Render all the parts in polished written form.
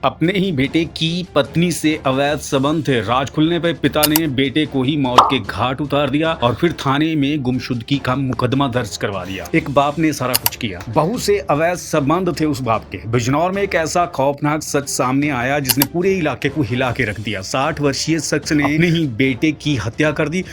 अपने ही बेटे की पत्नी से अवैध संबंध थे। राज खुलने पर पिता ने बेटे को ही मौत के घाट उतार दिया और फिर थाने में गुमशुदगी का मुकदमा दर्ज करवा दिया। एक बाप ने सारा कुछ किया। बहू से अवैध संबंध थे उस बाप के। बिजनौर में एक ऐसा खौफनाक सच सामने आया जिसने पूरे इलाके को हिला के रख दिया। 60 वर्षीय शख्स ने अपने ही बेटे की हत्या कर दी।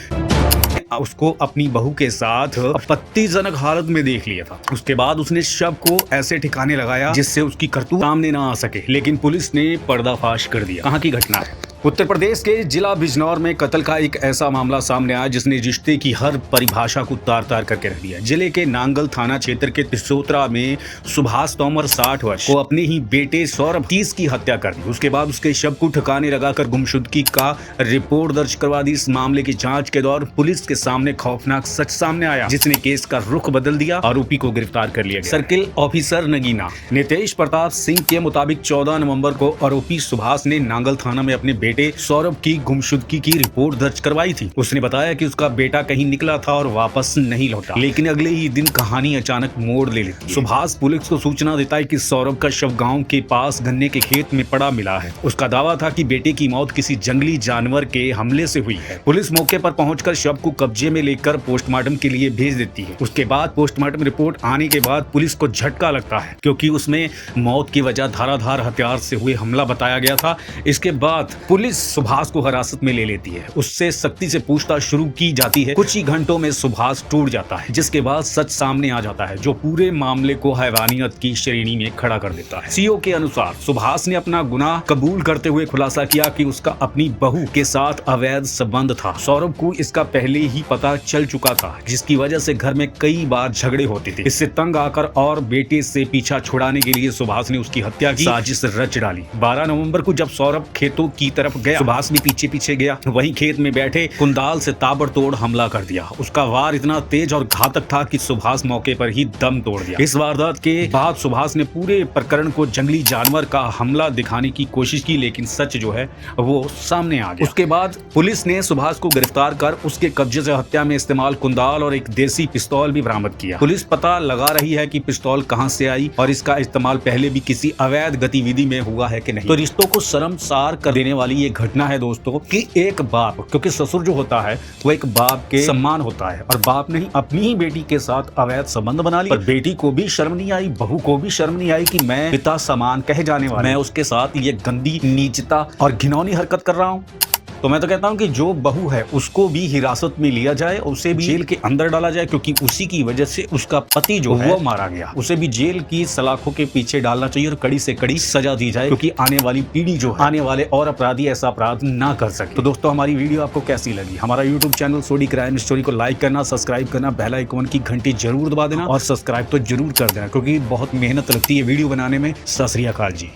उसको अपनी बहू के साथ आपत्तिजनक हालत में देख लिया था। उसके बाद उसने शव को ऐसे ठिकाने लगाया जिससे उसकी करतूत सामने ना आ सके, लेकिन पुलिस ने पर्दाफाश कर दिया। कहां की घटना है? उत्तर प्रदेश के जिला बिजनौर में कत्ल का एक ऐसा मामला सामने आया जिसने रिश्ते की हर परिभाषा को तार तार करके रख दिया। जिले के नांगल थाना क्षेत्र के तिसोत्रा में सुभाष तोमर 60 वर्ष को अपने ही बेटे सौरभ 30 की हत्या कर दी। उसके बाद उसके शव को ठिकाने लगाकर गुमशुदगी का रिपोर्ट दर्ज करवा दी। इस मामले की जांच के दौरान पुलिस के सामने खौफनाक सच सामने आया जिसने केस का रुख बदल दिया। आरोपी को गिरफ्तार कर लिया गया। सर्किल ऑफिसर नगीना नितेश प्रताप सिंह के मुताबिक 14 नवंबर को आरोपी सुभाष ने नांगल थाना में अपने बेटे सौरभ की गुमशुदगी की रिपोर्ट दर्ज करवाई थी। उसने बताया कि उसका बेटा कहीं निकला था और वापस नहीं लौटा, लेकिन अगले ही दिन कहानी अचानक मोड़ ले लेती है। सुभाष पुलिस को सूचना देता है कि सौरभ का शव गांव के पास गन्ने के खेत में पड़ा मिला है। उसका दावा था कि बेटे की मौत किसी जंगली जानवर के हमले से हुई है। पुलिस मौके पर पहुंचकर शव को कब्जे में लेकर पोस्टमार्टम के लिए भेज देती है। उसके बाद पोस्टमार्टम रिपोर्ट आने के बाद पुलिस को झटका लगता है, क्योंकि उसमें मौत की वजह धाराधार हथियार से हुए हमला बताया गया था। इसके बाद पुलिस सुभाष को हिरासत में ले लेती है। उससे सख्ती से पूछताछ शुरू की जाती है। कुछ ही घंटों में सुभाष टूट जाता है, जिसके बाद सच सामने आ जाता है जो पूरे मामले को हैवानियत की श्रेणी में खड़ा कर देता है। सीओ के अनुसार सुभाष ने अपना गुनाह कबूल करते हुए खुलासा किया कि उसका अपनी बहू के साथ अवैध संबंध था। सौरभ को इसका पहले ही पता चल चुका था, जिसकी वजह से घर में कई बार झगड़े होते थे। इससे तंग आकर और बेटे से पीछा छुड़ाने के लिए सुभाष ने उसकी हत्या की साजिश रच डाली। 12 नवंबर को जब सौरभ खेतों की तरफ गया, सुभाष भी पीछे पीछे गया। वहीं खेत में बैठे कुंदाल से ताबड़तोड़ हमला कर दिया। उसका वार इतना तेज और घातक था कि सुभाष मौके पर ही दम तोड़ दिया। इस वारदात के बाद सुभाष ने पूरे प्रकरण को जंगली जानवर का हमला दिखाने की कोशिश की, लेकिन सच जो है वो सामने आ गया। उसके बाद पुलिस ने सुभाष को गिरफ्तार कर उसके कब्जे से हत्या में इस्तेमाल कुंदाल और एक देसी पिस्तौल भी बरामद किया। पुलिस पता लगा रही है कि पिस्तौल कहां से आई और इसका इस्तेमाल पहले भी किसी अवैध गतिविधि में हुआ है कि नहीं। तो रिश्तों को शर्मसार कर देने वाली ये घटना है दोस्तों कि एक बाप, क्योंकि ससुर जो होता है वो एक बाप के सम्मान होता है, और बाप ने ही अपनी ही बेटी के साथ अवैध संबंध बना लिया। पर बेटी को भी शर्म नहीं आई, बहू को भी शर्म नहीं आई कि मैं पिता समान कहे जाने वाला मैं उसके साथ ये गंदी नीचता और घिनौनी हरकत कर रहा हूँ। तो मैं तो कहता हूं कि जो बहू है उसको भी हिरासत में लिया जाए, उसे भी जेल के अंदर डाला जाए, क्योंकि उसी की वजह से उसका पति जो है वो मारा गया। उसे भी जेल की सलाखों के पीछे डालना चाहिए और कड़ी से कड़ी सजा दी जाए, क्योंकि आने वाली पीढ़ी जो है, आने वाले और अपराधी ऐसा अपराध ना कर सके। तो दोस्तों, हमारी वीडियो आपको कैसी लगी? हमारा यूट्यूब चैनल सोडी क्राइम स्टोरी को लाइक करना, सब्सक्राइब करना, बेल आइकन की घंटी जरूर दबा देना और सब्सक्राइब तो जरूर कर देना, क्योंकि बहुत मेहनत लगती है वीडियो बनाने में। सत श्री अकाल जी।